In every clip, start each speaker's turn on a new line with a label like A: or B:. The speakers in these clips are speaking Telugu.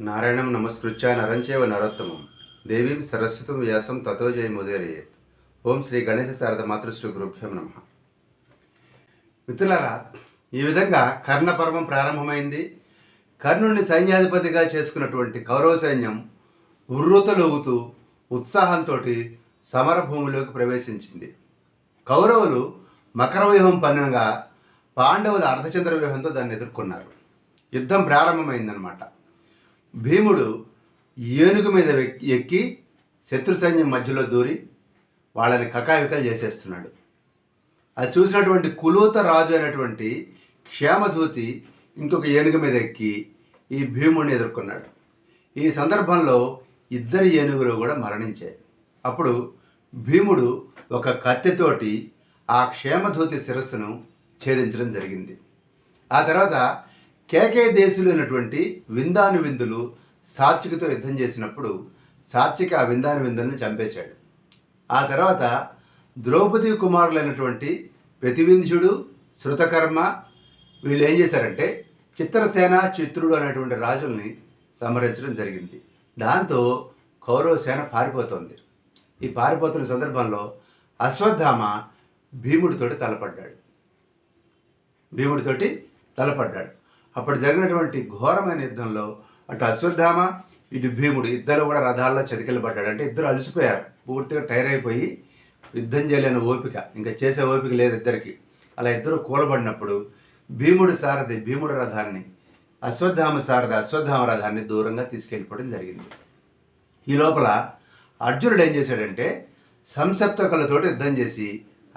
A: నారాయణం నమస్కృత్య నరంచేవ నరోత్తమం దేవీం సరస్వతం వ్యాసం తతో జయముదీరయేత్. ఓం శ్రీ గణేశ శారద మాతృశ్రీ గురుభ్యం నమః. మిత్రులారా, ఈ విధంగా కర్ణ పర్వం ప్రారంభమైంది. కర్ణుడిని సైన్యాధిపతిగా చేసుకున్నటువంటి కౌరవ సైన్యం ఉర్రూతలూగుతూ ఉత్సాహంతో సమరభూమిలోకి ప్రవేశించింది. కౌరవులు మకర వ్యూహం పన్నగా పాండవుల అర్ధచంద్ర వ్యూహంతో దాన్ని ఎదుర్కొన్నారు. యుద్ధం ప్రారంభమైందనమాట. భీముడు ఏనుగు మీద ఎక్కి శత్రు సైన్యం మధ్యలో దూరి వాళ్ళని కకావికలు చేసేస్తున్నాడు. అది చూసినటువంటి కులూత రాజు అయినటువంటి క్షేమదూతి ఇంకొక ఏనుగు మీద ఎక్కి ఈ భీముడిని ఎదుర్కొన్నాడు. ఈ సందర్భంలో ఇద్దరు ఏనుగులు కూడా మరణించాయి. అప్పుడు భీముడు ఒక కత్తితోటి ఆ క్షేమదూతి శిరస్సును ఛేదించడం జరిగింది. ఆ తర్వాత కేకే దేశులైనటువంటి విందాను విందులు సాత్వికతో యుద్ధం చేసినప్పుడు సాత్విక ఆ విందాను విందుల్ని చంపేశాడు. ఆ తర్వాత ద్రౌపది కుమారులైనటువంటి ప్రతివింధ్యుడు, శృతకర్మ వీళ్ళు ఏం చేశారంటే చిత్రసేన, చిత్రుడు అనేటువంటి రాజుల్ని సంహరించడం జరిగింది. దాంతో కౌరవ సేన పారిపోతుంది. ఈ పారిపోతున్న సందర్భంలో అశ్వత్థామ భీముడితోటి తలపడ్డాడు. అప్పుడు జరిగినటువంటి ఘోరమైన యుద్ధంలో అటు అశ్వత్థామ ఇటు భీముడు ఇద్దరు కూడా రథాల్లో చతికిలబడ్డాడు. అంటే ఇద్దరు అలసిపోయారు, పూర్తిగా టైర్ అయిపోయి యుద్ధం చేయలేని ఓపిక, ఇంకా చేసే ఓపిక లేదు ఇద్దరికి. అలా ఇద్దరు కూలబడినప్పుడు భీముడు రథాన్ని, అశ్వత్థామ రథాన్ని దూరంగా తీసుకెళ్ళిపోవడం జరిగింది. ఈ లోపల అర్జునుడు ఏం చేశాడంటే సంసప్తకులతోటి యుద్ధం చేసి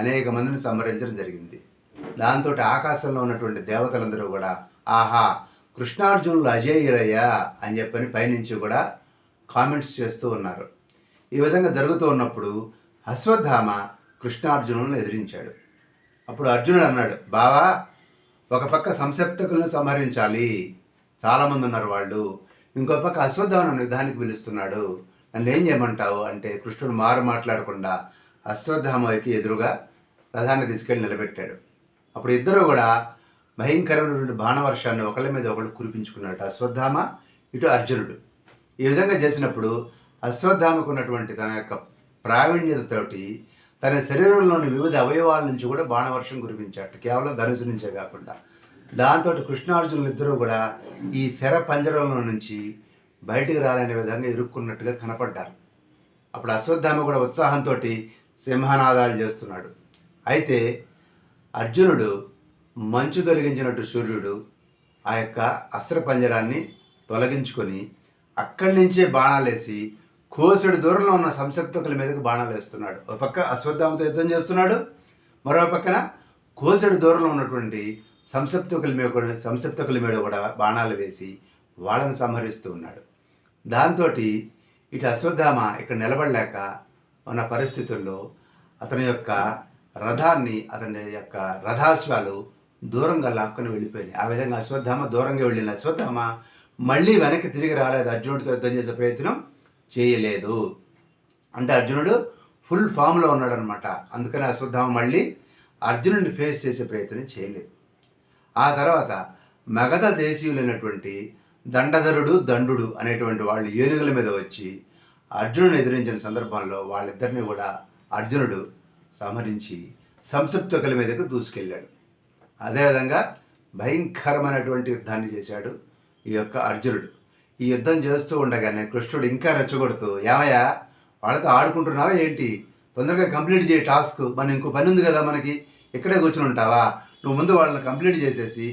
A: అనేక మందిని సంహరించడం జరిగింది. దాంతో ఆకాశంలో ఉన్నటువంటి దేవతలందరూ కూడా ఆహా కృష్ణార్జునులు అజేయులయ్యా అని చెప్పని పైనుంచి కూడా కామెంట్స్ చేస్తూ ఉన్నారు. ఈ విధంగా జరుగుతూ ఉన్నప్పుడు అశ్వత్థామ కృష్ణార్జునులను ఎదిరించాడు. అప్పుడు అర్జునుడు అన్నాడు, బావా ఒక పక్క సంసప్తకులను సంహరించాలి, చాలామంది ఉన్నారు వాళ్ళు, ఇంకో పక్క అశ్వత్థామ నన్ను యుద్ధానికి పిలుస్తున్నాడు, నన్ను ఏం చేయమంటావు అంటే కృష్ణుడు మాట్లాడకుండా అశ్వత్థామకి ఎదురుగా రథాన్ని తీసుకెళ్ళి నిలబెట్టాడు. అప్పుడు ఇద్దరు కూడా భయంకరమైనటువంటి బాణవర్షాన్ని ఒకళ్ళ మీద ఒకళ్ళు కురిపించుకున్నాడు, అశ్వత్థామ ఇటు అర్జునుడు. ఈ విధంగా చేసినప్పుడు అశ్వత్థామకు ఉన్నటువంటి తన యొక్క ప్రావీణ్యతతోటి తన శరీరంలోని వివిధ అవయవాల నుంచి కూడా బాణవర్షం కురిపించాడు, కేవలం ధనుసు నుంచే కాకుండా. దాంతో కృష్ణార్జునులు ఇద్దరూ కూడా ఈ శర పంజరంలో నుంచి బయటికి రాలనే విధంగా ఇరుక్కున్నట్టుగా కనపడ్డారు. అప్పుడు అశ్వత్థామ కూడా ఉత్సాహంతో సింహనాదాలు చేస్తున్నాడు. అయితే అర్జునుడు మంచు తొలగించినట్టు సూర్యుడు ఆ యొక్క అస్త్రపంజరాన్ని తొలగించుకొని అక్కడి నుంచే బాణాలేసి కోసుడు దూరంలో ఉన్న సంసప్తకుల మీదకి బాణాలు వేస్తున్నాడు. ఒక పక్క అశ్వత్థామతో యుద్ధం చేస్తున్నాడు, మరో పక్కన కోసుడు దూరంలో ఉన్నటువంటి సంసప్తకుల మీద కూడా బాణాలు వేసి వాళ్ళని సంహరిస్తూ ఉన్నాడు. దాంతో ఇటు అశ్వత్థామ ఇక్కడ నిలబడలేక ఉన్న పరిస్థితుల్లో అతని యొక్క అతని యొక్క రథాశ్వాలు దూరంగా లాక్కొని వెళ్ళిపోయినాయి. ఆ విధంగా అశ్వత్థామ దూరంగా వెళ్ళిన అశ్వత్థామ మళ్ళీ వెనక్కి తిరిగి రాలేదు, అర్జునుడితో యుద్ధం చేసే ప్రయత్నం చేయలేదు. అంటే అర్జునుడు ఫుల్ ఫామ్లో ఉన్నాడనమాట. అందుకని అశ్వత్థామ మళ్ళీ అర్జునుడిని ఫేస్ చేసే ప్రయత్నం చేయలేదు. ఆ తర్వాత మగధ దేశీయులైనటువంటి దండధరుడు, దండు అనేటువంటి వాళ్ళు ఏనుగుల మీద వచ్చి అర్జునుడిని ఎదిరించిన సందర్భంలో వాళ్ళిద్దరిని కూడా అర్జునుడు సంహరించి సంసప్తకుల మీదకు దూసుకెళ్ళాడు. అదేవిధంగా భయంకరమైనటువంటి యుద్ధాన్ని చేశాడు ఈ యొక్క అర్జునుడు. ఈ యుద్ధం చేస్తూ ఉండగానే కృష్ణుడు ఇంకా రెచ్చగొడుతూ, ఏమయ్యా వాళ్ళతో ఆడుకుంటున్నావా ఏంటి, తొందరగా కంప్లీట్ చేయి టాస్క్, మనం ఇంకో పని ఉంది కదా మనకి, ఇక్కడే కూర్చుని ఉంటావా, నువ్వు ముందు వాళ్ళని కంప్లీట్ చేసేసి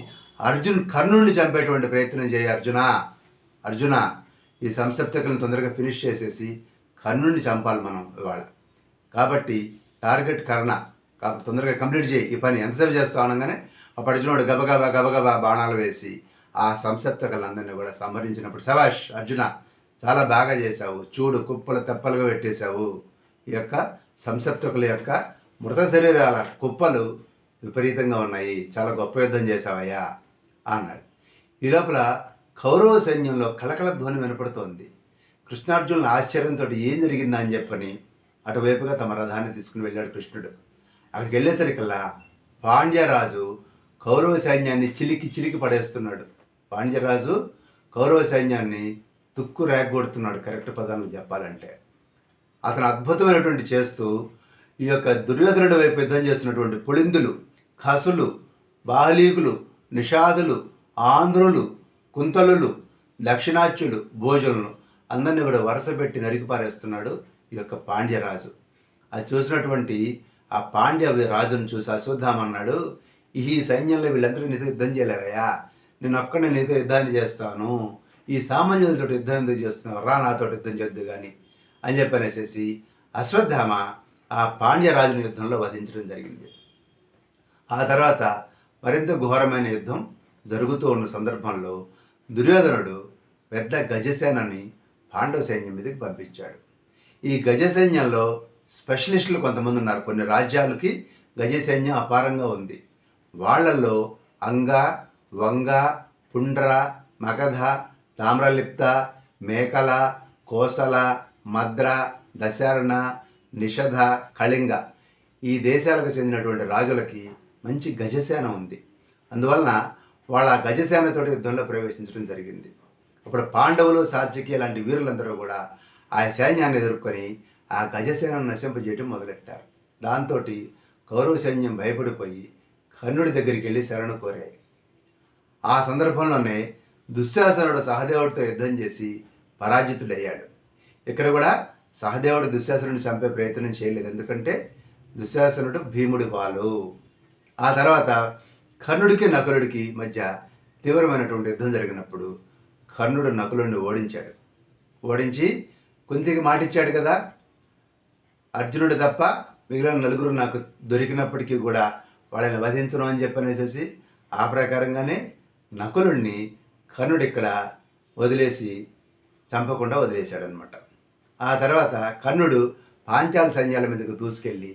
A: కర్ణుడిని చంపేటువంటి ప్రయత్నం చేయి అర్జున, ఈ సంసప్తకులను తొందరగా ఫినిష్ చేసేసి కర్ణుడిని చంపాలి మనం ఇవాళ, కాబట్టి టార్గెట్ కర్ణ, కాబట్టి తొందరగా కంప్లీట్ చేయి ఈ పని, ఎంతసేపు చేస్తావు అనగానే అప్పుడు అర్జునుడు గబగబా బాణాలు వేసి ఆ సంసప్తకులందరినీ కూడా సంహరించినప్పుడు, శభాష్ అర్జున, చాలా బాగా చేశావు, చూడు కుప్పలు తెప్పలుగా పెట్టేశావు, ఈ యొక్క సంసప్తకుల యొక్క మృత శరీరాల కుప్పలు విపరీతంగా ఉన్నాయి, చాలా గొప్ప యుద్ధం చేశావయ్యా అన్నాడు. ఈ లోపల కౌరవ సైన్యంలో కలకల ధ్వని వినపడుతోంది. కృష్ణార్జునుల ఆశ్చర్యంతో ఏం జరిగిందా అని చెప్పని అటువైపుగా తమ రథాన్ని తీసుకుని వెళ్ళాడు కృష్ణుడు. అక్కడికి వెళ్ళేసరికల్లా పాండ్యరాజు కౌరవ సైన్యాన్ని చిలికి పడేస్తున్నాడు. పాండ్యరాజు కౌరవ సైన్యాన్ని తుక్కు రేగొడుతున్నాడు కరెక్ట్ పదాలను చెప్పాలంటే. అతను అద్భుతమైనటువంటి చేస్తూ ఈ యొక్క దుర్యోధనుడి వైపు యుద్ధం చేస్తున్నటువంటి పుళిందులు, ఖసులు, బాహలీకులు, నిషాదులు, ఆంధ్రులు, కుంతలులు, దక్షిణాచ్యులు, భోజనులు అందరినీ కూడా వరుస పెట్టి నరికిపారేస్తున్నాడు ఈ యొక్క పాండ్యరాజు. అది చూసినటువంటి ఆ పాండ్య రాజును చూసి అశ్వత్థామ అన్నాడు, ఈ సైన్యంలో వీళ్ళందరూ నీతో యుద్ధం చేయలేరయ్యా, నేను ఒక్కడే నీతో యుద్ధాన్ని చేస్తాను, ఈ సామాన్యులతో యుద్ధం ఎందుకు చేస్తున్నావు, రా నాతో యుద్ధం చేద్దు కానీ అని చెప్పనేసేసి అశ్వత్థామ ఆ పాండ్యరాజుని యుద్ధంలో వధించడం జరిగింది. ఆ తర్వాత మరింత ఘోరమైన యుద్ధం జరుగుతూ ఉన్న సందర్భంలో దుర్యోధనుడు పెద్ద గజసేనని పాండవ సైన్యం మీదకి పంపించాడు. ఈ గజసైన్యంలో స్పెషలిస్టులు కొంతమంది ఉన్నారు. కొన్ని రాజ్యాలకి గజసైన్యం అపారంగా ఉంది. వాళ్ళల్లో అంగ, వంగ, పుండ్ర, మగధ, తామ్రలిప్త, మేకల, కోసల, మద్ర, దశారణ, నిషధ, కళింగ ఈ దేశాలకు చెందినటువంటి రాజులకి మంచి గజసేన ఉంది. అందువలన వాళ్ళ గజసేనతో యుద్ధంలో ప్రవేశించడం జరిగింది. అప్పుడు పాండవులు, సాత్యకి లాంటి వీరులందరూ కూడా ఆ సైన్యాన్ని ఎదుర్కొని ఆ గజసేనను నశింపజేయడం మొదలెట్టారు. దాంతో కౌరవ సైన్యం భయపడిపోయి కర్ణుడి దగ్గరికి వెళ్ళి శరణు కోరాయి. ఆ సందర్భంలోనే దుశ్శాసనుడు సహదేవుడితో యుద్ధం చేసి పరాజితుడయ్యాడు. ఇక్కడ కూడా సహదేవుడు దుశ్శాసనుడిని చంపే ప్రయత్నం చేయలేదు, ఎందుకంటే దుశ్శాసనుడు భీముడి వాలు. ఆ తర్వాత కర్ణుడికి నకులుడికి మధ్య తీవ్రమైనటువంటి యుద్ధం జరిగినప్పుడు కర్ణుడు నకులుడిని ఓడించాడు. ఓడించి కుంతికి మాటిచ్చాడు కదా, అర్జునుడు తప్ప మిగిలిన నలుగురు నాకు దొరికినప్పటికీ కూడా వాళ్ళని వధించను అని చెప్పనేసి ఆ ప్రకారంగానే నకులుడిని కర్ణుడు ఇక్కడ వదిలేసి చంపకుండా వదిలేశాడనమాట. ఆ తర్వాత కర్ణుడు పాంచాల సైన్యాల మీదకు దూసుకెళ్ళి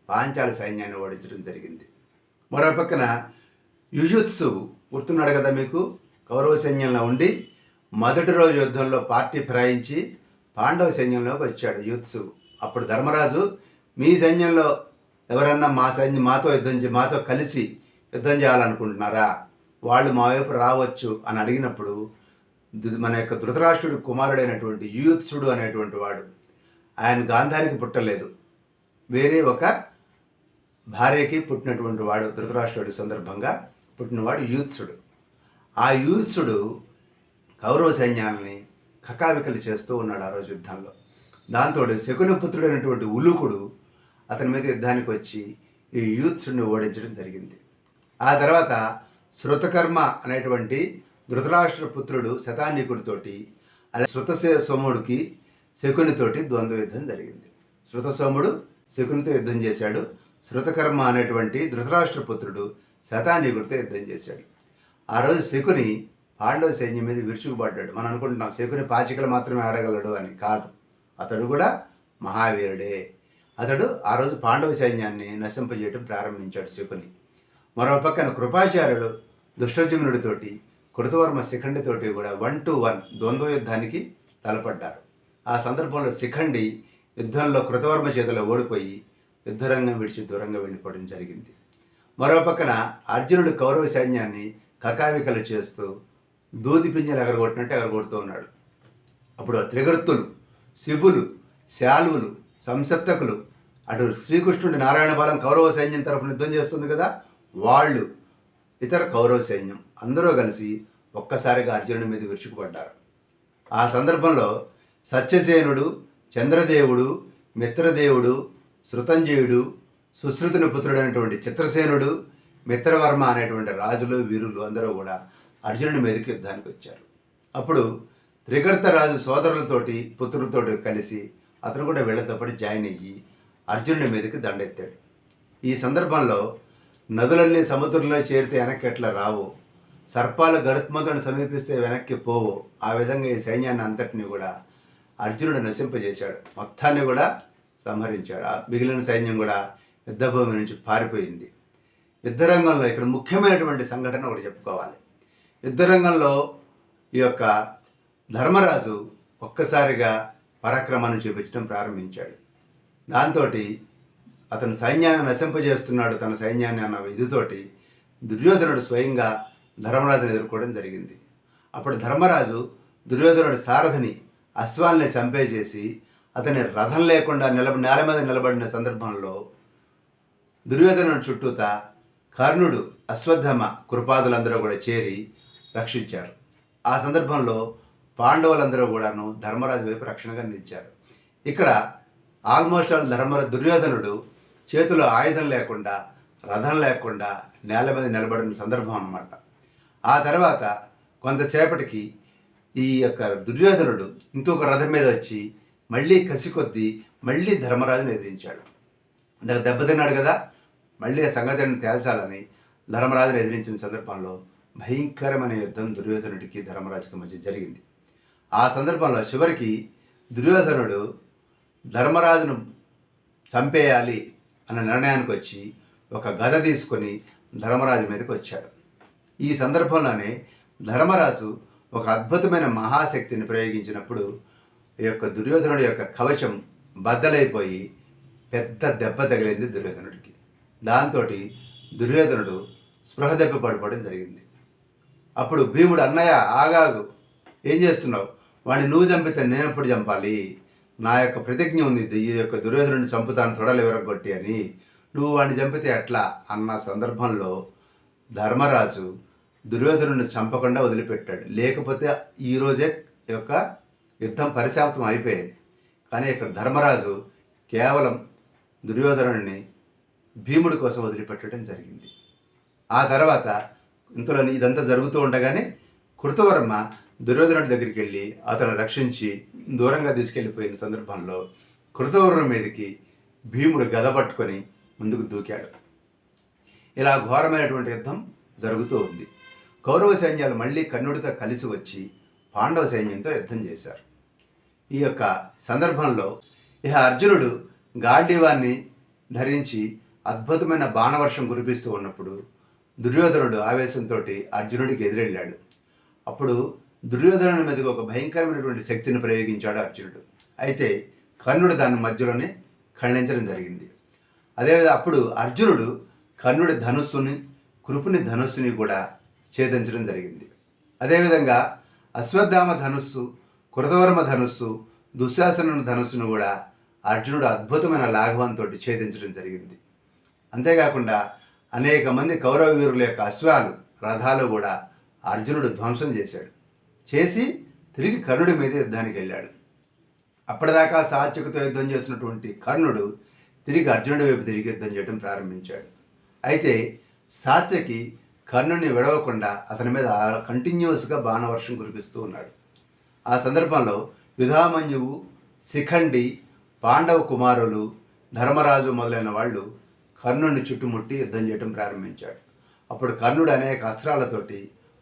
A: పాంచాల సైన్యాన్ని ఓడించడం జరిగింది. మరో పక్కన యుయుత్సు గుర్తున్నాడు కదా మీకు, కౌరవ సైన్యంలో ఉండి మొదటి రోజు యుద్ధంలో పార్టీ ఫిరాయించి పాండవ సైన్యంలోకి వచ్చాడు యుయుత్సు. అప్పుడు ధర్మరాజు, మీ సైన్యంలో ఎవరన్నా మాతో కలిసి యుద్ధం చేయాలనుకుంటున్నారా, వాళ్ళు మా వైపు రావచ్చు అని అడిగినప్పుడు మన యొక్క ధృతరాష్ట్రుడి కుమారుడైనటువంటి యుయుత్సుడు అనేటువంటి వాడు, ఆయన గాంధారికి పుట్టలేదు, వేరే ఒక భార్యకి పుట్టినటువంటి వాడు, ధృతరాష్ట్రుడి సందర్భంగా పుట్టినవాడు యుయుత్సుడు. ఆ యుయుత్సుడు కౌరవ సైన్యాలని కకావికలు చేస్తూ ఉన్నాడు ఆ రోజు యుద్ధంలో. దాంతో శకుని పుత్రుడైనటువంటి ఉలూకుడు అతని మీద యుద్ధానికి వచ్చి ఈ యుయుత్సుడిని ఓడించడం జరిగింది. ఆ తర్వాత శృతకర్మ అనేటువంటి ధృతరాష్ట్ర పుత్రుడు శతానీకుడితోటి, అలా సోముడికి శకునితోటి ద్వంద్వ యుద్ధం జరిగింది. సోముడు శకునితో యుద్ధం చేశాడు. శృతకర్మ అనేటువంటి ధృతరాష్ట్ర పుత్రుడు శతానీకుడితో యుద్ధం చేశాడు. ఆ రోజు శకుని పాండవ సైన్యం మీద విరుచుకుపడ్డాడు. మనం అనుకుంటున్నాం శకుని పాచికలు మాత్రమే ఆడగలడు అని, కాదు, అతడు కూడా మహావీరుడే. అతడు ఆ రోజు పాండవ సైన్యాన్ని నశింపజేయడం ప్రారంభించాడు శకుని. మరో పక్కన కృపాచార్యుడు దుష్టజుమ్నుడితోటి, కృతవర్మ శిఖండితోటి కూడా 1-1 ద్వంద్వ యుద్ధానికి తలపడ్డారు. ఆ సందర్భంలో శిఖండి యుద్ధంలో కృతవర్మ చేతిలో ఓడిపోయి యుద్ధరంగం విడిచి దూరంగా వెళ్ళిపోవడం జరిగింది. మరో పక్కన అర్జునుడు కౌరవ సైన్యాన్ని కకావికలు చేస్తూ దూది పింజలు ఎగరగొట్టినట్టు ఎగరగొడుతూ ఉన్నాడు. అప్పుడు త్రిగర్తులు, శిబులు, శాల్వులు, సంసప్తకులు, అటు శ్రీకృష్ణుడి నారాయణ బాలం కౌరవ సైన్యం తరఫున యుద్ధం చేస్తుంది కదా, వాళ్ళు ఇతర కౌరవ సైన్యం అందరూ కలిసి ఒక్కసారిగా అర్జునుడి మీద విరుచుకుపడ్డారు. ఆ సందర్భంలో సత్యసేనుడు, చంద్రదేవుడు, మిత్రదేవుడు, శృతంజయుడు, సుశ్రుతుని పుత్రుడైనటువంటి చిత్రసేనుడు, మిత్రవర్మ అనేటువంటి రాజులు, వీరులు అందరూ కూడా అర్జునుడి మీదకి యుద్ధానికి వచ్చారు. అప్పుడు త్రిగర్త రాజు సోదరులతోటి పుత్రులతోటి కలిసి అతను కూడా వీళ్ళతో పాటు జాయిన్ అయ్యి అర్జునుడి మీదకి దండెత్తాడు. ఈ సందర్భంలో నదులన్నీ సముద్రంలో చేరితే వెనక్కి ఎట్లా రావు, సర్పాలు గరుత్మంతుని సమీపిస్తే వెనక్కి పోవు, ఆ విధంగా ఈ సైన్యాన్ని అంతటిని కూడా అర్జునుడు నశింపజేశాడు. మొత్తాన్ని కూడా సంహరించాడు. మిగిలిన సైన్యం కూడా యుద్ధభూమి నుంచి పారిపోయింది. యుద్ధరంగంలో ఇక్కడ ముఖ్యమైనటువంటి సంఘటన ఒకటి చెప్పుకోవాలి. యుద్ధరంగంలో ఈ యొక్క ధర్మరాజు ఒక్కసారిగా పరాక్రమాన్ని చూపించడం ప్రారంభించాడు. దాంతో అతను సైన్యాన్ని నశింపజేస్తున్నాడు తన సైన్యాన్ని అన్న ఇదితోటి దుర్యోధనుడు స్వయంగా ధర్మరాజుని ఎదుర్కోవడం జరిగింది. అప్పుడు ధర్మరాజు దుర్యోధనుడి సారథిని అశ్వాల్ని చంపేసేసి అతని రథం లేకుండా నేల మీద నిలబడిన సందర్భంలో దుర్యోధనుడి చుట్టూత కర్ణుడు, అశ్వత్థామ, కృపాదులందరూ కూడా చేరి రక్షించారు. ఆ సందర్భంలో పాండవులందరూ కూడాను ధర్మరాజు వైపు రక్షణగా నిలిచారు. ఇక్కడ ఆల్మోస్ట్ ఆల్ దుర్యోధనుడు చేతిలో ఆయుధం లేకుండా, రథం లేకుండా నేల మీద నిలబడిన సందర్భం అన్నమాట. ఆ తర్వాత కొంతసేపటికి ఈ యొక్క దుర్యోధనుడు ఇంకొక రథం మీద వచ్చి మళ్ళీ కసి కొద్దీ మళ్ళీ ధర్మరాజును ఎదిరించాడు. దానికి దెబ్బతిన్నాడు కదా, మళ్ళీ ఆ సంగతిని తేల్చాలని ధర్మరాజును ఎదిరించిన సందర్భంలో భయంకరమైన యుద్ధం దుర్యోధనుడికి ధర్మరాజుకి మధ్య జరిగింది. ఆ సందర్భంలో చివరికి దుర్యోధనుడు ధర్మరాజును చంపేయాలి అన్న నిర్ణయానికి వచ్చి ఒక గద తీసుకొని ధర్మరాజు మీదకి వచ్చాడు. ఈ సందర్భంలోనే ధర్మరాజు ఒక అద్భుతమైన మహాశక్తిని ప్రయోగించినప్పుడు ఈ యొక్క దుర్యోధనుడి యొక్క కవచం బద్దలైపోయి పెద్ద దెబ్బ తగిలింది దుర్యోధనుడికి. దాంతో దుర్యోధనుడు స్పృహ దెబ్బ పడిపోవడం జరిగింది. అప్పుడు భీముడు, అన్నయ్య ఆగాగు, ఏం చేస్తున్నావు? వాడిని నువ్వు చంపితే నేను ఎప్పుడు చంపాలి? నా యొక్క ప్రతిజ్ఞ ఉంది, ఈ యొక్క దుర్యోధనుడిని చంపుతాను తొడలు విరగొట్టి అని. నువ్వు వాడిని చంపితే ఎట్లా అన్న సందర్భంలో ధర్మరాజు దుర్యోధనుడిని చంపకుండా వదిలిపెట్టాడు. లేకపోతే ఈరోజే యొక్క యుద్ధం పరిసమాప్తం అయిపోయేది. కానీ ఇక్కడ ధర్మరాజు కేవలం దుర్యోధనుడిని భీముడి కోసం వదిలిపెట్టడం జరిగింది. ఆ తర్వాత ఇంతలో ఇదంతా జరుగుతూ ఉండగానే కృతవర్మ దుర్యోధనుడి దగ్గరికి వెళ్ళి అతను రక్షించి దూరంగా తీసుకెళ్ళిపోయిన సందర్భంలో కృతవర్మ మీదకి భీముడు గద పట్టుకొని ముందుకు దూకాడు. ఇలా ఘోరమైనటువంటి యుద్ధం జరుగుతూ ఉంది. కౌరవ సైన్యాలు మళ్ళీ కర్ణుడితో కలిసి వచ్చి పాండవ సైన్యంతో యుద్ధం చేశారు. ఈ యొక్క సందర్భంలో అర్జునుడు గాంధీవాన్ని ధరించి అద్భుతమైన బాణవర్షం కురిపిస్తూ ఉన్నప్పుడు దుర్యోధనుడు ఆవేశంతో అర్జునుడికి ఎదురెళ్ళాడు. అప్పుడు దుర్యోధనుడి మీదకి ఒక భయంకరమైనటువంటి శక్తిని ప్రయోగించాడు అర్జునుడు. అయితే కర్ణుడు దాని మధ్యలోనే ఖండించడం జరిగింది. అదేవిధంగా అప్పుడు అర్జునుడు కర్ణుడి ధనుస్సుని, కృపుని ధనుస్సుని కూడా ఛేదించడం జరిగింది. అదేవిధంగా అశ్వత్థామ ధనుస్సు, కృతవర్మ ధనుస్సు, దుశ్శాసన ధనుస్సును కూడా అర్జునుడు అద్భుతమైన లాఘవంతో ఛేదించడం జరిగింది. అంతేకాకుండా అనేక మంది కౌరవ వీరుల యొక్క అశ్వాలు, రథాలు కూడా అర్జునుడు ధ్వంసం చేసి తిరిగి కర్ణుడి మీద యుద్ధానికి వెళ్ళాడు. అప్పటిదాకా సాత్యకుతో యుద్ధం చేసినటువంటి కర్ణుడు తిరిగి అర్జునుడి వైపు తిరిగి యుద్ధం చేయడం ప్రారంభించాడు. అయితే సాత్యకి కర్ణుడిని విడవకుండా అతని మీద కంటిన్యూస్గా బాణవర్షం కురిపిస్తూ ఉన్నాడు. ఆ సందర్భంలో యుధామన్యువు, శిఖండి, పాండవ కుమారులు, ధర్మరాజు మొదలైన వాళ్ళు కర్ణుడిని చుట్టుముట్టి యుద్ధం చేయడం ప్రారంభించాడు. అప్పుడు కర్ణుడు అనేక అస్త్రాలతోటి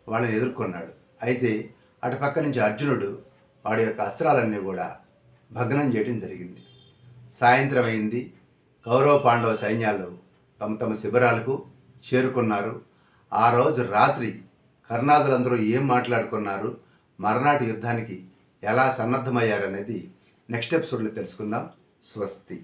A: వాళ్ళని ఎదుర్కొన్నాడు. అయితే అటు పక్క నుంచి అర్జునుడు వాడి యొక్క అస్త్రాలన్నీ కూడా భగ్నం చేయడం జరిగింది. సాయంత్రం అయింది. కౌరవ పాండవ సైన్యాలు తమ తమ శిబిరాలకు చేరుకున్నారు. ఆ రోజు రాత్రి కర్ణాదులందరూ ఏం మాట్లాడుకున్నారు, మర్నాటి యుద్ధానికి ఎలా సన్నద్ధమయ్యారనేది నెక్స్ట్ ఎపిసోడ్లో తెలుసుకుందాం. స్వస్తి.